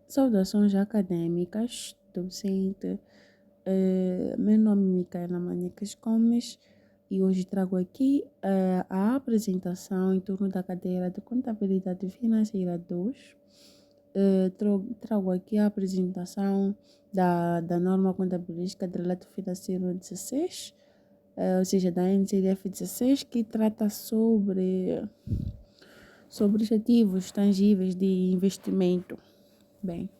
Saudações acadêmicas, docente. Meu nome é Micaela Manicas Gomes e hoje trago aqui a apresentação em torno da cadeira de Contabilidade Financeira 2. Trago aqui a apresentação da norma contabilística de relato financeiro 16, ou seja, da NCDF 16, que trata sobre os ativos tangíveis de investimento. Bem,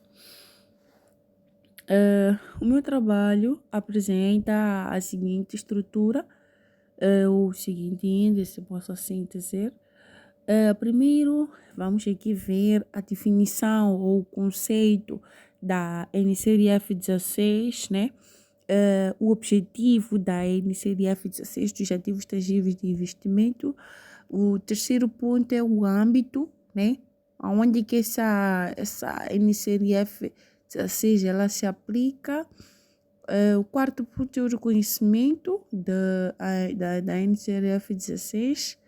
o meu trabalho apresenta a seguinte estrutura, o seguinte índice, posso assim dizer. Primeiro, vamos aqui ver a definição ou o conceito da NCDF 16, né? O objetivo da NCDF 16 dos ativos tangíveis de investimento. O terceiro ponto é o âmbito, né? Onde que essa NCDF 16 ela se aplica. O quarto ponto é o reconhecimento da NCDF 16.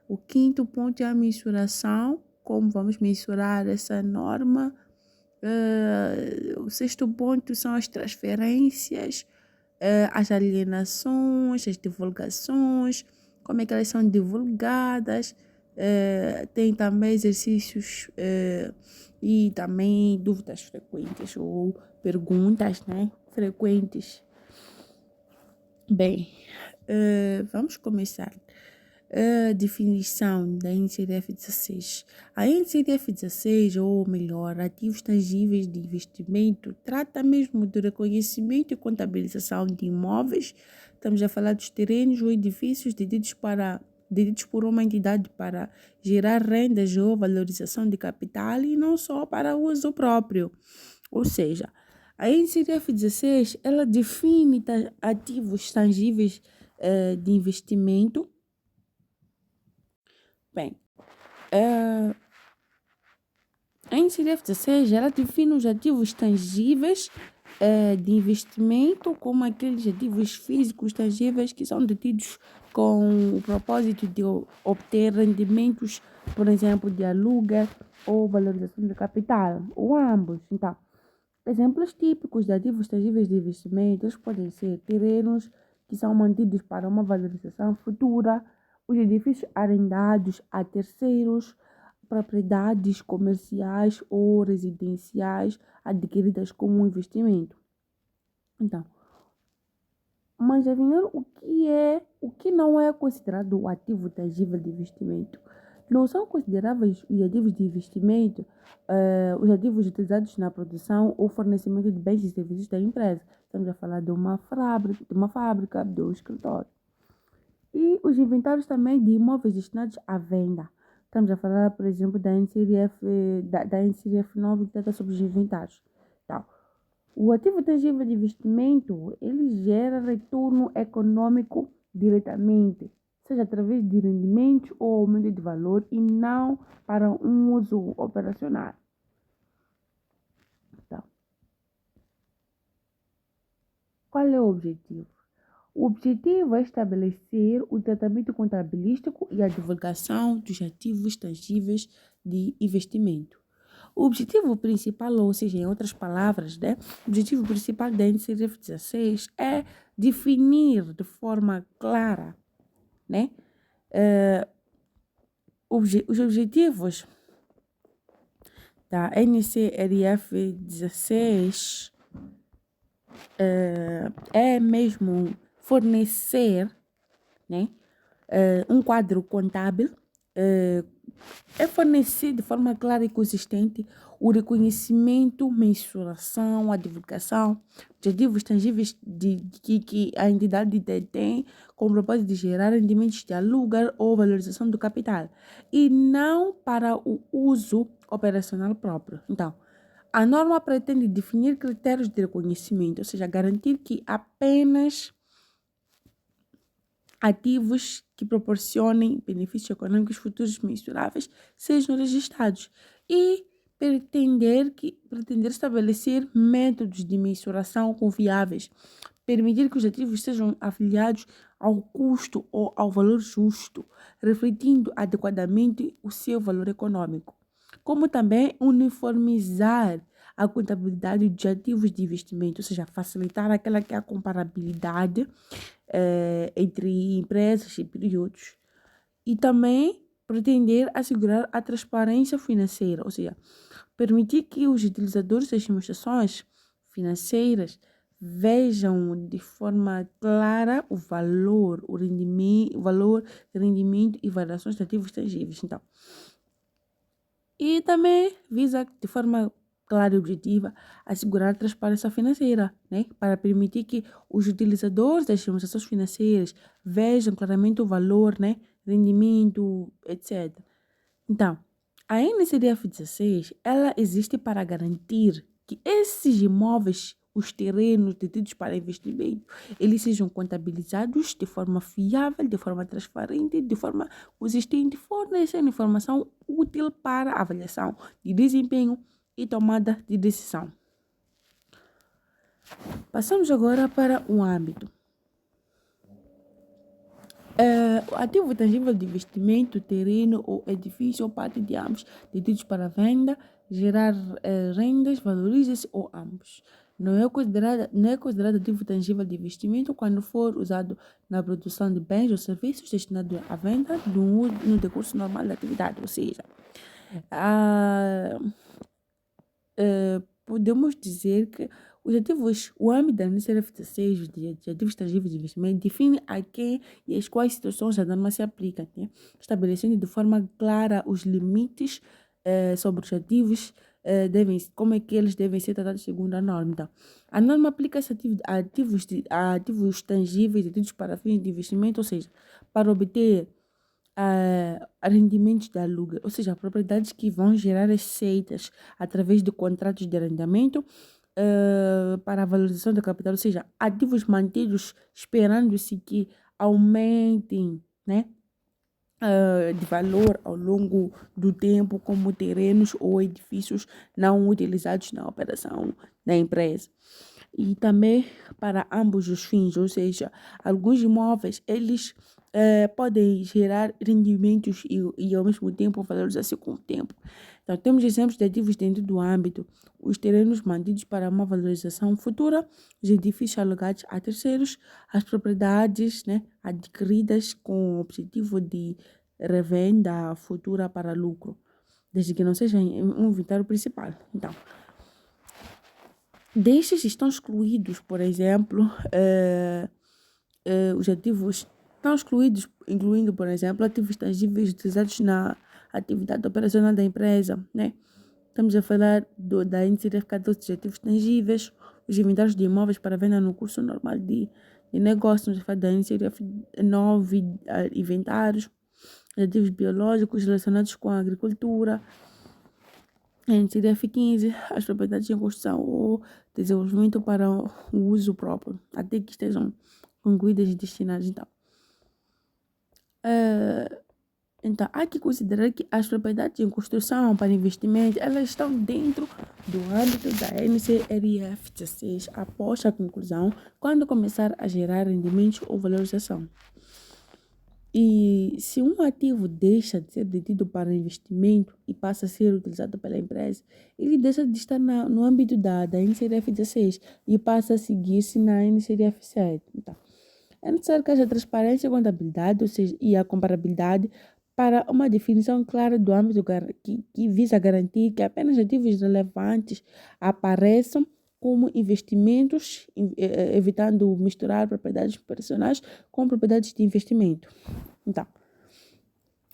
O quinto ponto é a mensuração, como vamos mensurar essa norma. O sexto ponto são as transferências, as alienações, as divulgações, como é que elas são divulgadas. Tem também exercícios e também dúvidas frequentes ou perguntas, né, frequentes. Bem, vamos começar. A definição da NCDF 16. A NCDF 16, ou melhor, ativos tangíveis de investimento, trata mesmo do reconhecimento e contabilização de imóveis. Estamos a falar dos terrenos ou edifícios dedicados por uma entidade para gerar rendas ou valorização de capital e não só para uso próprio. Ou seja, a NCDF 16 ela define ativos tangíveis de investimento. Bem, a NCDF 16 ela define os ativos tangíveis de investimento como aqueles ativos físicos tangíveis que são detidos com o propósito de obter rendimentos, por exemplo, de aluguel ou valorização de capital, ou ambos. Então, exemplos típicos de ativos tangíveis de investimentos podem ser terrenos que são mantidos para uma valorização futura, os edifícios arrendados a terceiros, propriedades comerciais ou residenciais adquiridas como um investimento. Então, mas afinal, o que não é considerado o ativo tangível de investimento? Não são consideráveis os ativos de investimento, os ativos utilizados na produção ou fornecimento de bens e serviços da empresa. Estamos a falar de uma fábrica, de um escritório. E os inventários também de imóveis destinados à venda. Estamos a falar, por exemplo, da NCDF 9, que trata sobre os inventários. Então, o ativo tangível de investimento, ele gera retorno econômico diretamente, seja através de rendimentos ou aumento de valor e não para um uso operacional. Então, qual é o objetivo? O objetivo é estabelecer o tratamento contabilístico e a divulgação dos ativos tangíveis de investimento. O objetivo principal, ou seja, em outras palavras, né, o objetivo principal da NCDF 16 é definir de forma clara, né, os objetivos da NCDF 16 é mesmo fornecer, né, um quadro contábil, é fornecer de forma clara e consistente o reconhecimento, mensuração, a divulgação de ativos tangíveis que a entidade detém com o propósito de gerar rendimentos de aluguel ou valorização do capital e não para o uso operacional próprio. Então, a norma pretende definir critérios de reconhecimento, ou seja, garantir que apenas ativos que proporcionem benefícios econômicos futuros mensuráveis sejam registrados e pretender estabelecer métodos de mensuração confiáveis, permitir que os ativos sejam afiliados ao custo ou ao valor justo, refletindo adequadamente o seu valor econômico, como também uniformizar a contabilidade de ativos de investimento, ou seja, facilitar aquela que é a comparabilidade entre empresas e períodos. E também pretender assegurar a transparência financeira, ou seja, permitir que os utilizadores das demonstrações financeiras vejam de forma clara o valor, rendimento e variações de ativos tangíveis. Então, e também visa de forma clara e objetiva assegurar a transparência financeira, né? Para permitir que os utilizadores das demonstrações financeiras vejam claramente o valor, né? Rendimento, etc. Então, a NCDF 16, ela existe para garantir que esses imóveis, os terrenos detidos para investimento, eles sejam contabilizados de forma fiável, de forma transparente, de forma consistente, fornecendo informação útil para avaliação de desempenho e tomada de decisão. Passamos agora para o âmbito. O ativo tangível de investimento, terreno ou edifício ou parte de ambos, detidos para venda, gerar rendas, valoriza-se ou ambos. Não é considerado ativo tangível de investimento quando for usado na produção de bens ou serviços destinados à venda no decurso normal da atividade, ou seja, ah, podemos dizer que o âmbito da NCRF 16, de ativos tangíveis de investimento, define a quem e às quais situações a norma se aplica, né? Estabelecendo de forma clara os limites sobre os ativos, como é que eles devem ser tratados segundo a norma. Então, a norma aplica-se a ativos tangíveis detidos para fins de investimento, ou seja, para obter rendimentos de aluguel, ou seja, propriedades que vão gerar receitas através de contratos de arrendamento para a valorização do capital, ou seja, ativos mantidos esperando-se que aumentem, né, de valor ao longo do tempo, como terrenos ou edifícios não utilizados na operação da empresa. E também para ambos os fins, ou seja, alguns imóveis, eles podem gerar rendimentos e ao mesmo tempo valorizar-se com o tempo. Então, temos exemplos de ativos dentro do âmbito, os terrenos mantidos para uma valorização futura, os edifícios alugados a terceiros, as propriedades, né, adquiridas com o objetivo de revenda futura para lucro, desde que não seja um inventário principal. Então, destes estão excluídos, por exemplo, os ativos estão excluídos, incluindo, por exemplo, ativos tangíveis utilizados na atividade operacional da empresa, né? Estamos a falar da NCDF 14 de ativos tangíveis, os inventários de imóveis para venda no curso normal de negócio, estamos a falar da NCDF 9, inventários, ativos biológicos relacionados com a agricultura, NCDF 15, as propriedades em construção ou desenvolvimento para o uso próprio, até que estejam concluídas e destinadas. Então, há que considerar que as propriedades em construção para investimento, elas estão dentro do âmbito da NCRF 16 após a conclusão, quando começar a gerar rendimentos ou valorização. E se um ativo deixa de ser detido para investimento e passa a ser utilizado pela empresa, ele deixa de estar no âmbito da NCRF 16 e passa a seguir-se na NCRF 7. Então, é necessário que haja transparência e contabilidade, ou seja, e a comparabilidade para uma definição clara do âmbito que visa garantir que apenas ativos relevantes apareçam como investimentos, evitando misturar propriedades personais com propriedades de investimento. Então,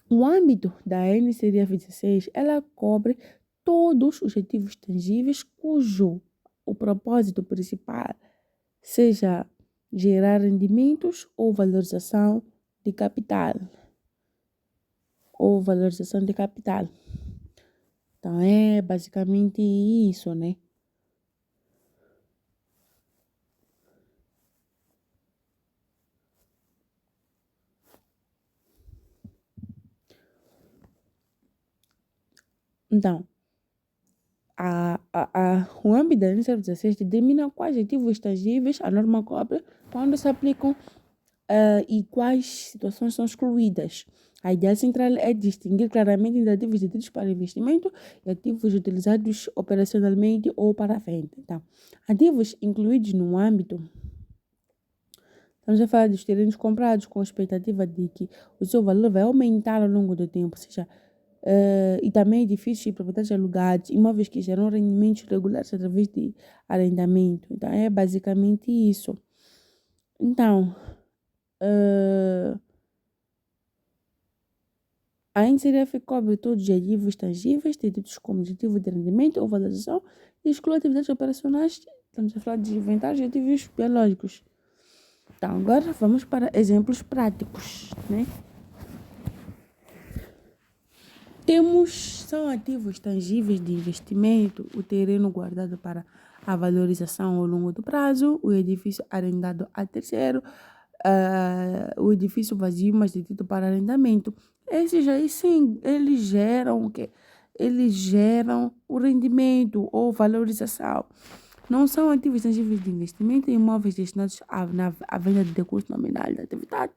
o âmbito da NCDF 16, ela cobre todos os ativos tangíveis cujo o propósito principal seja gerar rendimentos ou valorização de capital. Então, é basicamente isso, né? Então, o âmbito da NCDF 16 determina quais ativos tangíveis a norma cobre quando se aplicam e quais situações são excluídas. A ideia central é distinguir claramente entre ativos detidos para investimento e ativos utilizados operacionalmente ou para a venda. Então, ativos incluídos no âmbito. Estamos a falar dos terrenos comprados com a expectativa de que o seu valor vai aumentar ao longo do tempo, ou seja, e também edifícios e propriedades alugados, imóveis que geram rendimentos regulares através de arrendamento. Então, é basicamente isso. Então, a NCDF cobre todos os ativos tangíveis, tidos como objetivo de rendimento ou valorização, e exclui atividades operacionais, estamos a falar de inventários e ativos biológicos. Então, agora vamos para exemplos práticos, né? São ativos tangíveis de investimento, o terreno guardado para a valorização ao longo do prazo, o edifício arrendado a terceiro, o edifício vazio, mas detido para arrendamento. Esses aí sim, eles geram o quê? Eles geram o rendimento ou valorização. Não são ativos tangíveis de investimento, imóveis destinados à venda de custo nominal da atividade.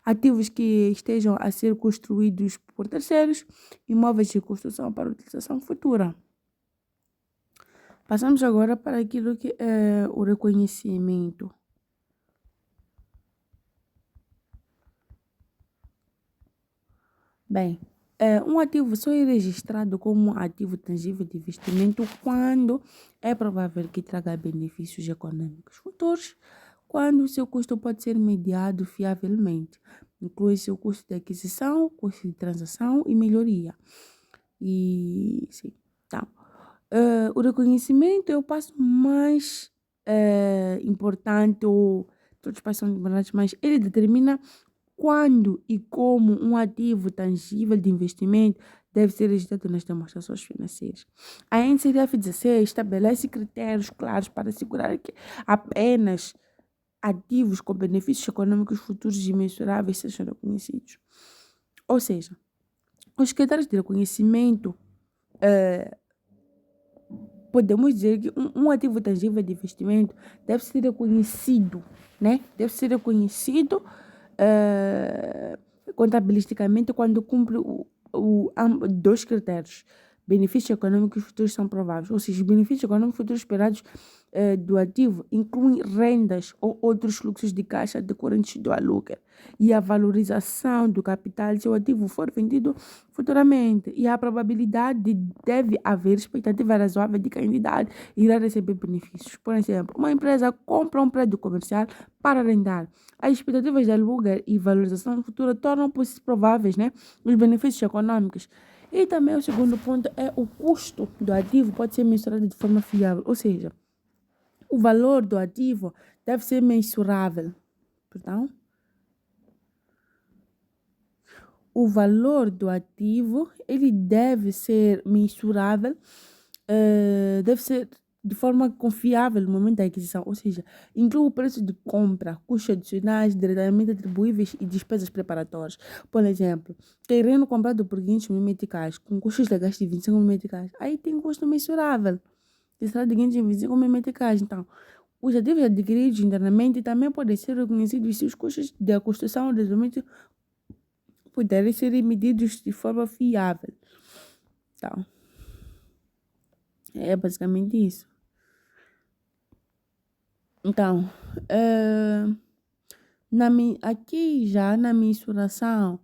Ativos que estejam a ser construídos por terceiros, imóveis de construção para utilização futura. Passamos agora para aquilo que é o reconhecimento. Bem, um ativo só é registrado como ativo tangível de investimento quando é provável que traga benefícios econômicos futuros, quando o seu custo pode ser mediado fiavelmente. Inclui-se o custo de aquisição, custo de transação e melhoria. E sim, então, o reconhecimento é o passo mais importante, ou todos os passos são importantes, mas ele determina quando e como um ativo tangível de investimento deve ser registrado nas demonstrações financeiras. A NCDF 16 estabelece critérios claros para assegurar que apenas ativos com benefícios econômicos futuros imensuráveis sejam reconhecidos. Ou seja, os critérios de reconhecimento, podemos dizer que um ativo tangível de investimento deve ser reconhecido, né? Deve ser reconhecido contabilisticamente quando cumpre dois critérios. Benefícios econômicos futuros são prováveis, ou seja, os benefícios econômicos futuros esperados do ativo incluem rendas ou outros fluxos de caixa decorrentes do aluguel e a valorização do capital se o ativo for vendido futuramente, e a probabilidade deve haver expectativa razoável de que a entidade irá receber benefícios. Por exemplo, uma empresa compra um prédio comercial para arrendar. As expectativas de aluguel e valorização futura tornam prováveis, né, os benefícios econômicos. E também o segundo ponto é o custo do ativo pode ser mensurado de forma fiável, ou seja, o valor do ativo deve ser mensurável. Perdão? O valor do ativo ele deve ser mensurável, deve ser de forma confiável no momento da aquisição, ou seja, inclui o preço de compra, custos adicionais diretamente atribuíveis e despesas preparatórias. Por exemplo, terreno comprado por 500 mil meticais, com custos legais de 25 mil meticais, aí tem custo mensurável, que será de 525 mil meticais. Então, os ativos adquiridos internamente também podem ser reconhecidos se os custos da construção realmente puderem ser medidos de forma fiável. Então, é basicamente isso. Então, aqui já na mensuração,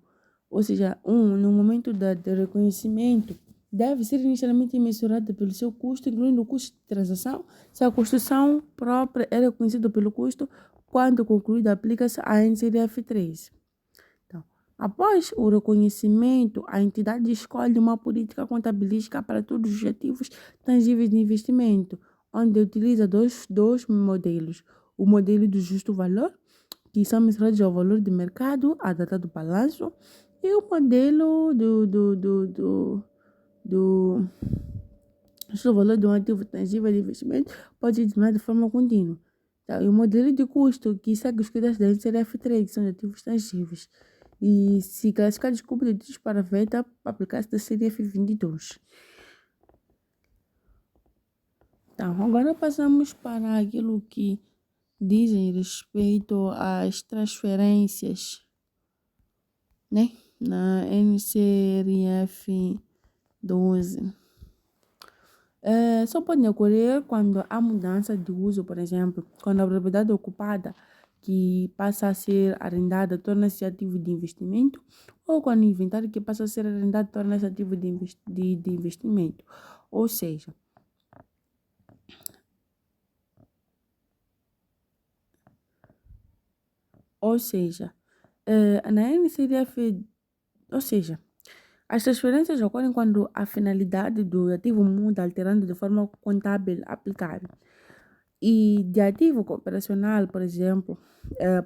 ou seja, no momento do reconhecimento, deve ser inicialmente mensurada pelo seu custo, incluindo o custo de transação. Se a construção própria é reconhecida pelo custo, quando concluída, aplica-se a NCDF 3. Então, após o reconhecimento, a entidade escolhe uma política contabilística para todos os ativos tangíveis de investimento, onde utiliza dois modelos. O modelo do justo valor, que são mensurados ao valor de mercado, a data do balanço, e o modelo do justo valor de um ativo tangível de investimento pode ser determinado de forma contínua. Então, e o modelo de custo, que segue os critérios da NCDF3, que são de ativos tangíveis, e se classificados como detidos para venda, aplicar-se da CDF 22. Então, agora passamos para aquilo que dizem respeito às transferências, né? Na NCRF 12. Só podem ocorrer quando há mudança de uso, por exemplo, quando a propriedade ocupada que passa a ser arrendada torna-se ativo de investimento, ou quando o inventário que passa a ser arrendado torna-se ativo de investimento. Ou seja, ou seja, na NCDF, ou seja, as transferências ocorrem quando a finalidade do ativo muda, alterando de forma contábil aplicável. E de ativo operacional, por exemplo,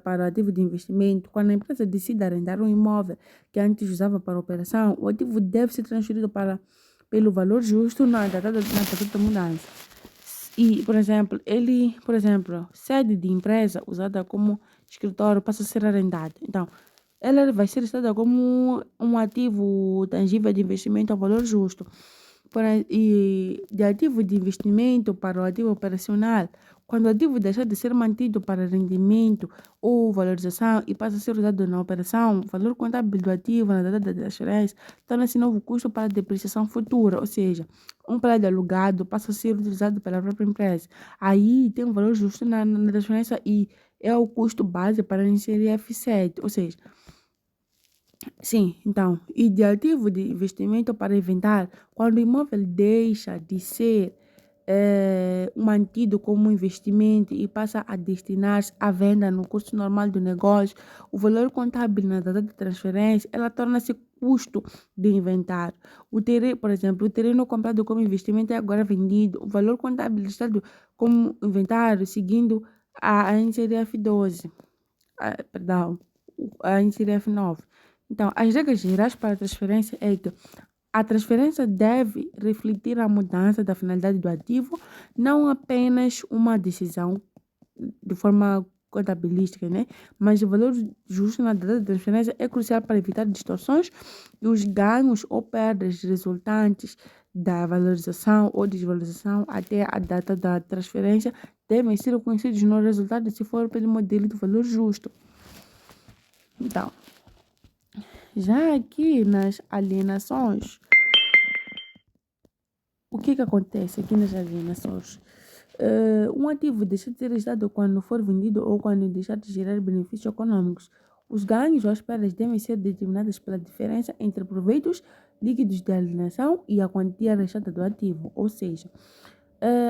para ativo de investimento, quando a empresa decide arrendar um imóvel que antes usava para operação, o ativo deve ser transferido pelo valor justo na data da mudança. E, por exemplo, sede de empresa usada como escritório passa a ser arrendada. Então, ela vai ser listada como um ativo tangível de investimento a valor justo. E de ativo de investimento para o ativo operacional, quando o ativo deixar de ser mantido para rendimento ou valorização e passa a ser usado na operação, o valor contábil do ativo na data da transferência torna-se novo custo para a depreciação futura, ou seja, um prédio alugado passa a ser utilizado pela própria empresa. Aí tem um valor justo na transferência e é o custo base para inserir F7, ou seja, sim, então, e de ativo de investimento para inventar, quando o imóvel deixa de ser mantido como investimento e passa a destinar-se à venda no curso normal do negócio, o valor contábil na data de transferência, ela torna-se custo de inventário. Por exemplo, o terreno comprado como investimento é agora vendido, o valor contábil listado como inventário, seguindo a NCDF 12, perdão, a NCDF 9. Então, as regras gerais para a transferência é que a transferência deve refletir a mudança da finalidade do ativo, não apenas uma decisão de forma contabilística, né? Mas o valor justo na data da transferência é crucial para evitar distorções e os ganhos ou perdas resultantes da valorização ou desvalorização até a data da transferência devem ser reconhecidos no resultado se for pelo modelo do valor justo. Então, já aqui nas alienações, o que acontece aqui nas alienações? Um ativo deixa de ser registrado quando for vendido ou quando deixar de gerar benefícios econômicos. Os ganhos ou as perdas devem ser determinadas pela diferença entre proveitos líquidos de alienação e a quantia restada do ativo. Ou seja,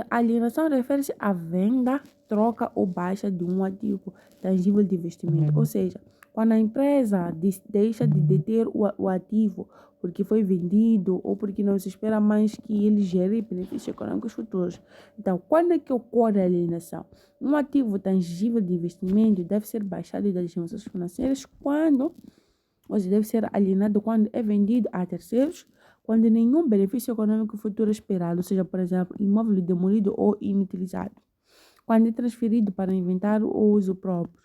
a alienação refere-se à venda, troca ou baixa de um ativo tangível de investimento. Ou seja, quando a empresa deixa de deter o ativo porque foi vendido ou porque não se espera mais que ele gere benefícios econômicos futuros. Então, quando é que ocorre a alienação? Um ativo tangível de investimento deve ser baixado das informações financeiras ou seja, deve ser alienado quando é vendido a terceiros, quando nenhum benefício econômico futuro esperado, ou seja, por exemplo, imóvel demolido ou inutilizado, quando é transferido para inventário ou uso próprio.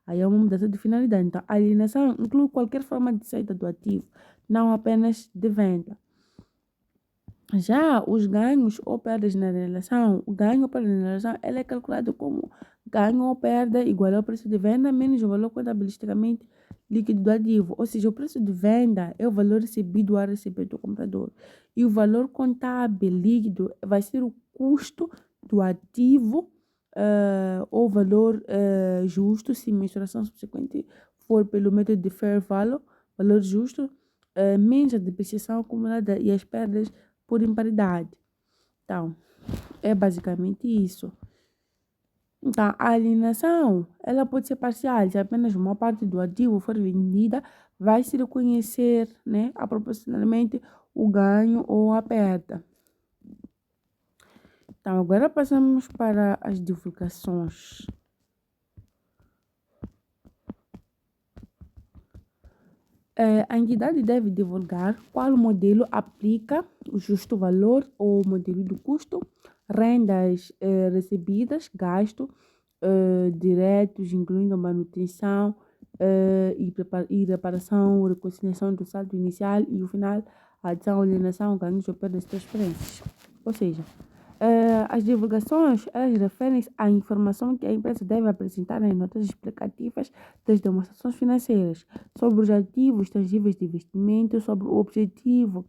Aí é uma mudança de finalidade. Então, a alienação inclui qualquer forma de saída do ativo, não apenas de venda. Já os ganhos ou perdas na relação, o ganho ou perda na relação, ele é calculado como ganho ou perda igual ao preço de venda menos o valor contabilisticamente líquido do ativo. Ou seja, o preço de venda é o valor recebido a receber do comprador. E o valor contábil líquido vai ser o custo do ativo ou valor justo, se mensuração subsequente for pelo método de fair value, valor justo, menos a depreciação acumulada e as perdas por imparidade. Então, é basicamente isso. Então, a alienação, ela pode ser parcial. Se apenas uma parte do ativo for vendida, vai se reconhecer, né, proporcionalmente o ganho ou a perda. Então, agora passamos para as divulgações. A entidade deve divulgar qual modelo aplica o justo valor ou modelo do custo, rendas recebidas, gasto diretos, incluindo manutenção e reparação, reconciliação do saldo inicial e o final, adição, alienação, ganhos ou perdas de transferências. Ou seja, As divulgações, elas referem-se à informação que a empresa deve apresentar em notas explicativas das demonstrações financeiras sobre os ativos tangíveis de investimento, sobre o objetivo,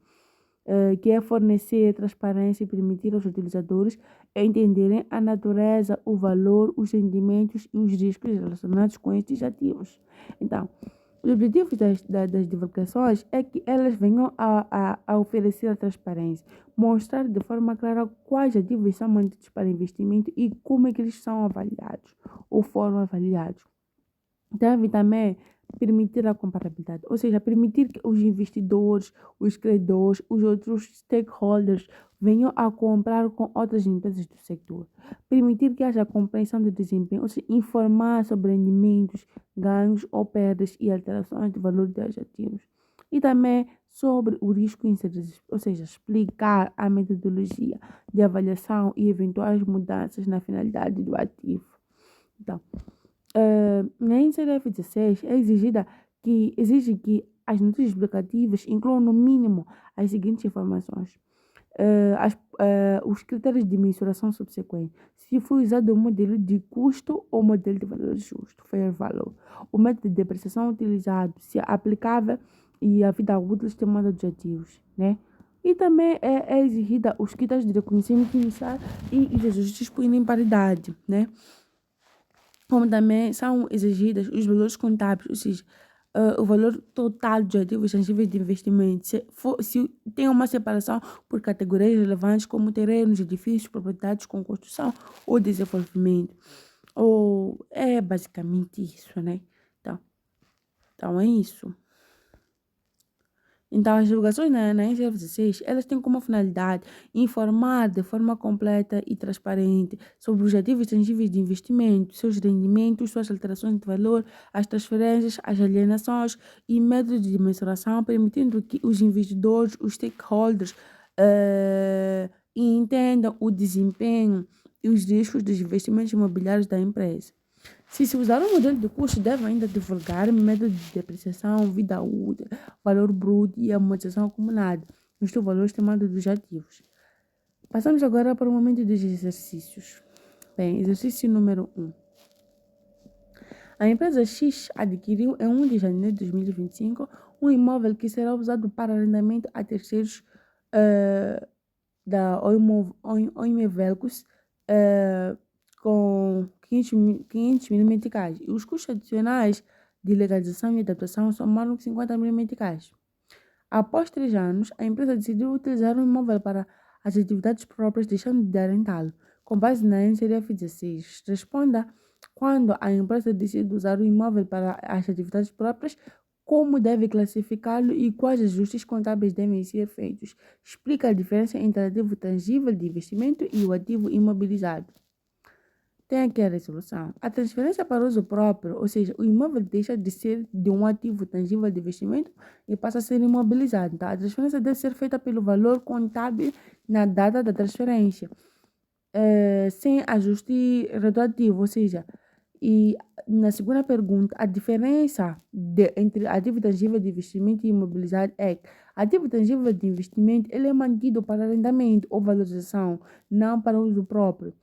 que é fornecer transparência e permitir aos utilizadores entenderem a natureza, o valor, os rendimentos e os riscos relacionados com estes ativos. Então, os objetivos das divulgações é que elas venham a oferecer a transparência, mostrar de forma clara quais ativos são mantidos para investimento e como é que eles são avaliados ou foram avaliados. Deve também permitir a comparabilidade, ou seja, permitir que os investidores, os credores, os outros stakeholders venham a comprar com outras empresas do setor. Permitir que haja compreensão do desempenho, ou seja, informar sobre rendimentos, ganhos ou perdas e alterações de valor dos ativos. E também sobre o risco inserido, ou seja, explicar a metodologia de avaliação e eventuais mudanças na finalidade do ativo. Então, na NCDF 16 é exige que as notícias explicativas incluam no mínimo as seguintes informações. Os critérios de mensuração subsequentes. Se foi usado o modelo de custo ou modelo de valor justo, fair value. O método de depreciação utilizado, se é aplicável e a vida útil do sistema de ativos, né? E também é exigida os critérios de reconhecimento inicial e os ajustes por imparidade, né? Como também são exigidas os valores contábeis, ou seja, o valor total de ativos tangíveis de investimento, se tem uma separação por categorias relevantes como terrenos, edifícios, propriedades com construção ou desenvolvimento. Ou é basicamente isso, né? Então é isso. Então, as divulgações na NCF16, elas têm como finalidade informar de forma completa e transparente sobre os ativos tangíveis de investimento, seus rendimentos, suas alterações de valor, as transferências, as alienações e métodos de mensuração, permitindo que os investidores, os stakeholders, entendam o desempenho e os riscos dos investimentos imobiliários da empresa. Se usar o modelo de custo, deve ainda divulgar método de depreciação, vida útil, valor bruto e amortização acumulada, isto o valor estimado dos ativos. Passamos agora para o momento dos exercícios. Bem, exercício número 1. A empresa X adquiriu em 1 de janeiro de 2025 um imóvel que será usado para arrendamento a terceiros da Oimevelcos com 500 mil meticais. E os custos adicionais de legalização e adaptação somaram 50 mil meticais. Após 3 anos, a empresa decidiu utilizar o imóvel para as atividades próprias, deixando de arrendá-lo. Com base na NCDF 16, responda quando a empresa decide usar o imóvel para as atividades próprias, como deve classificá-lo e quais ajustes contábeis devem ser feitos. Explica a diferença entre o ativo tangível de investimento e o ativo imobilizado. Tem aqui a resolução. A transferência para uso próprio, ou seja, o imóvel deixa de ser de um ativo tangível de investimento e passa a ser imobilizado. Tá? A transferência deve ser feita pelo valor contábil na data da transferência, sem ajuste retroativo, ou seja, e na segunda pergunta, a diferença entre ativo tangível de investimento e imobilizado é que ativo tangível de investimento ele é mantido para arrendamento ou valorização, não para uso próprio,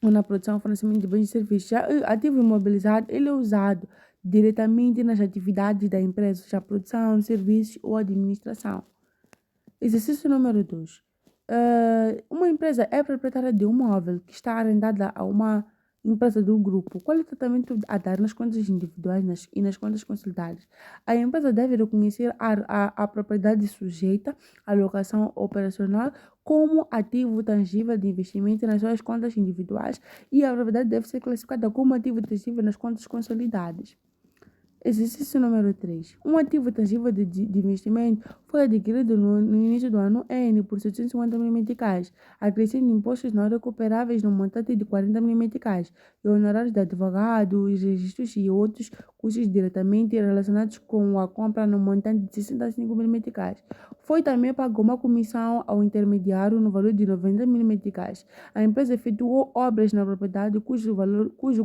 ou na produção ou fornecimento de bens e serviços. Já o ativo imobilizado ele é usado diretamente nas atividades da empresa, seja produção, serviços ou administração. Exercício número 2. Uma empresa é proprietária de um imóvel que está arrendada a uma empresa do grupo. Qual é o tratamento a dar nas contas individuais e nas contas consolidadas? A empresa deve reconhecer a propriedade sujeita à alocação operacional como ativo tangível de investimento nas suas contas individuais e a propriedade deve ser classificada como ativo tangível nas contas consolidadas. Exercício número 3. Um ativo tangível de investimento foi adquirido no início do ano N por 750 mil meticais, acrescendo impostos não recuperáveis no montante de 40 mil meticais e honorários de advogado, registros e outros custos diretamente relacionados com a compra no montante de 65 mil meticais. Foi também pago uma comissão ao intermediário no valor de 90 mil meticais. A empresa efetuou obras na propriedade cujo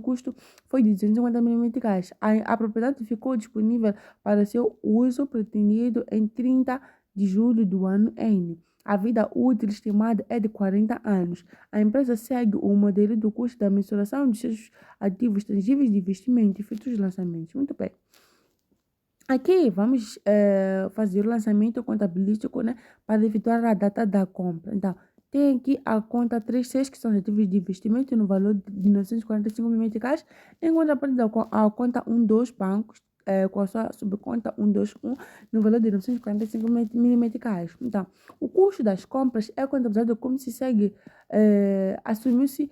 custo foi de 250 mil meticais. A propriedade ficou disponível para seu uso pretendido em 30 de julho do ano N. A vida útil estimada é de 40 anos. A empresa segue o modelo do custo da mensuração de seus ativos tangíveis de investimento e futuros lançamentos. Muito bem. Aqui vamos fazer o lançamento contabilístico, né, para efetuar a data da compra. Então, tem aqui a conta 36, que são os ativos de investimento no valor de 945 mil meticais, em contrapartida com a conta 12 bancos, com a sua subconta 121 no valor de 945 mil meticais. Então, o custo das compras é contabilizado como se segue, assumiu-se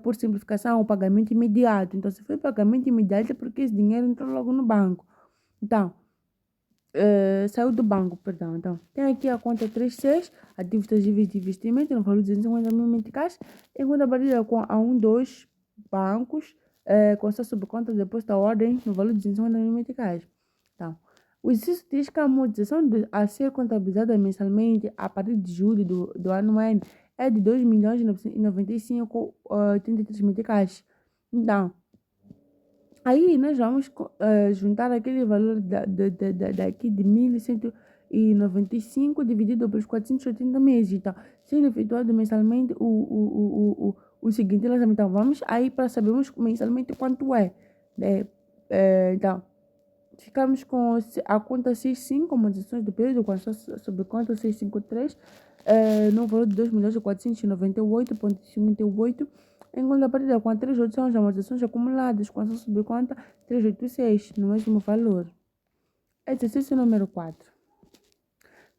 por simplificação o pagamento imediato. Então, se foi pagamento imediato é porque esse dinheiro entrou logo no banco. Então, saiu do banco, perdão. Então, tem aqui a conta 36, ativos tangíveis de investimento, no valor de 250 mil meticais, em contrapartida com a 12 bancos, com sua subconta de depósito à ordem, no valor de 250 mil meticais. Então, o exercício diz que a amortização a ser contabilizada mensalmente a partir de julho do ano N é de 2.995.83 meticais. Então, aí nós vamos juntar aquele valor daqui de 1.195 dividido pelos 480 meses. Então, sendo efetuado mensalmente o seguinte lançamento. Então, vamos aí para sabermos mensalmente quanto é. Né? Então, ficamos com a conta 65, amortizações do período, com a sua subconta 653, no valor de 2.498,58, em contrapartida com a 38 são as amortizações acumuladas com a sua subconta 386, no mesmo valor. Exercício número 4.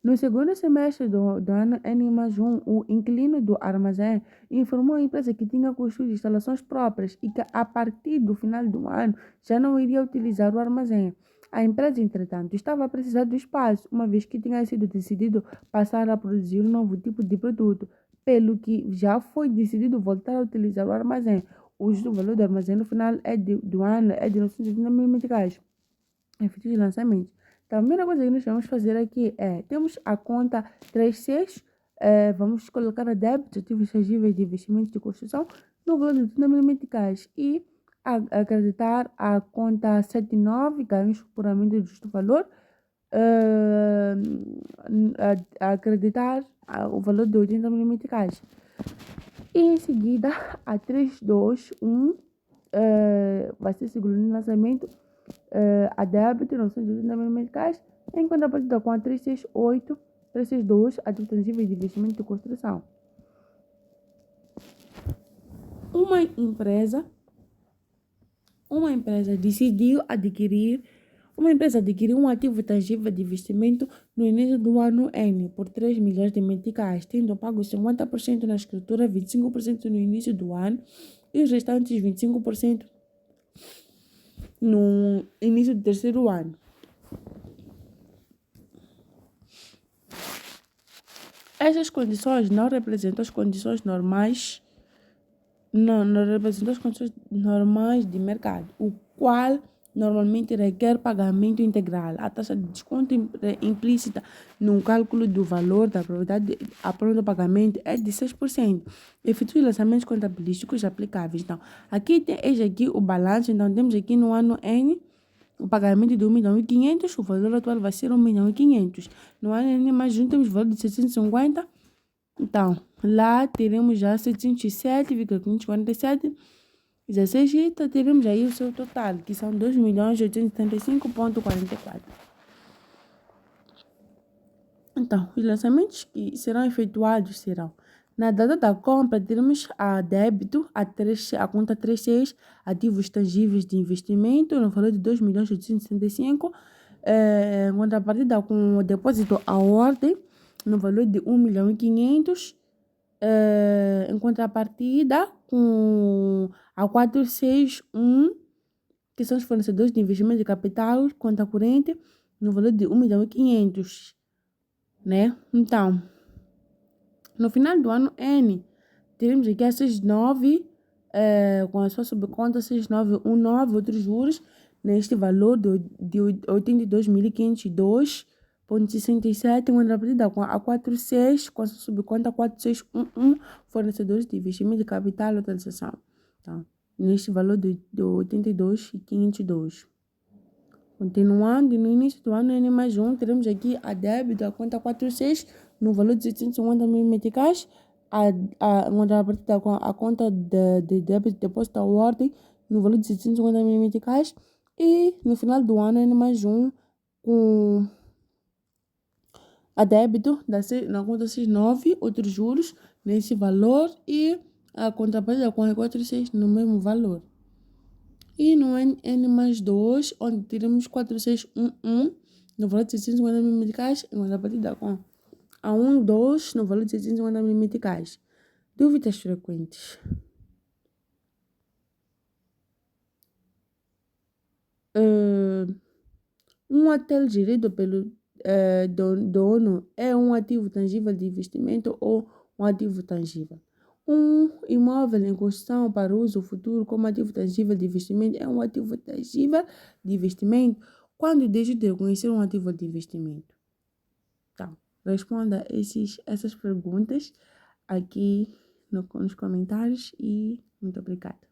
No segundo semestre do ano N+1, o inquilino do armazém informou a empresa que tinha construído instalações próprias e que, a partir do final do ano, já não iria utilizar o armazém. A empresa, entretanto, estava a precisar do espaço, uma vez que tinha sido decidido passar a produzir um novo tipo de produto, pelo que já foi decidido voltar a utilizar o armazém. O justo valor do armazém no final do ano é de 980 mil meticais. Efeitos de lançamento. Então, a primeira coisa que nós vamos fazer aqui temos a conta 36, vamos colocar a débito, ativos tangíveis de investimentos de construção, no valor de 30 mil meticais e acreditar a conta 79, ganhos por aumento do justo valor, acreditar o valor de 80 mil meticais. E em seguida, a 321 vai ser seguro no lançamento, a débito, 980 mil meticais, em contrapartida com a 368, 362, ativos tangíveis de investimento de construção. Uma empresa adquiriu um ativo tangível de investimento no início do ano N por 3 milhões de meticais, tendo pago 50% na escritura, 25% no início do ano e os restantes 25% no início do terceiro ano. Essas condições não representam as condições normais, não representam as condições normais de mercado, o qual normalmente requer pagamento integral. A taxa de desconto implícita no cálculo do valor da propriedade a pronto pagamento é de 6%. Efeitos de lançamentos contabilísticos aplicáveis. Então, eis aqui o balanço. Então, temos aqui no ano N o pagamento de 1.500.000, o valor atual vai ser 1.500.000. No ano N+1 temos o valor de 750. Então, lá teremos já 707,547, 16 e teremos aí o seu total, que são 2.875,44. Então, os lançamentos que serão efetuados serão: na data da compra, teremos a débito, a conta 36, ativos tangíveis de investimento, no valor de 2.865, em contrapartida com o depósito à ordem, no valor de 1.500.000, em contrapartida com a 461, que são os fornecedores de investimento de capital, conta corrente, no valor de 1.500.000, né? Então, no final do ano N, teremos aqui a 69, com a sua subconta 6919, outros juros, neste valor de 82.502,67, em contrapartida com a 46, com a sua subconta 4611, fornecedores de investimento de capital e utilização. Então, neste valor de 82.502. Continuando, no início do ano N+1, teremos aqui a débito, a conta 46, no valor de 750 mil meticais, a contrapartida com a conta de débito de depósito à ordem no valor de 750 mil meticais e no final do ano N mais um com a débito na conta C9, outros juros nesse valor e a contrapartida com a 46 no mesmo valor. E no N mais 2, onde teremos 4611 no valor de 650 mil meticais, em contrapartida com a 12 no valor de 650 mil meticais. Dúvidas frequentes. Um hotel gerido pelo dono é um ativo tangível de investimento ou um ativo tangível. Um imóvel em construção para uso futuro como ativo tangível de investimento é um ativo tangível de investimento quando deixa de reconhecer um ativo de investimento. Então, responda essas perguntas aqui nos comentários e muito obrigada.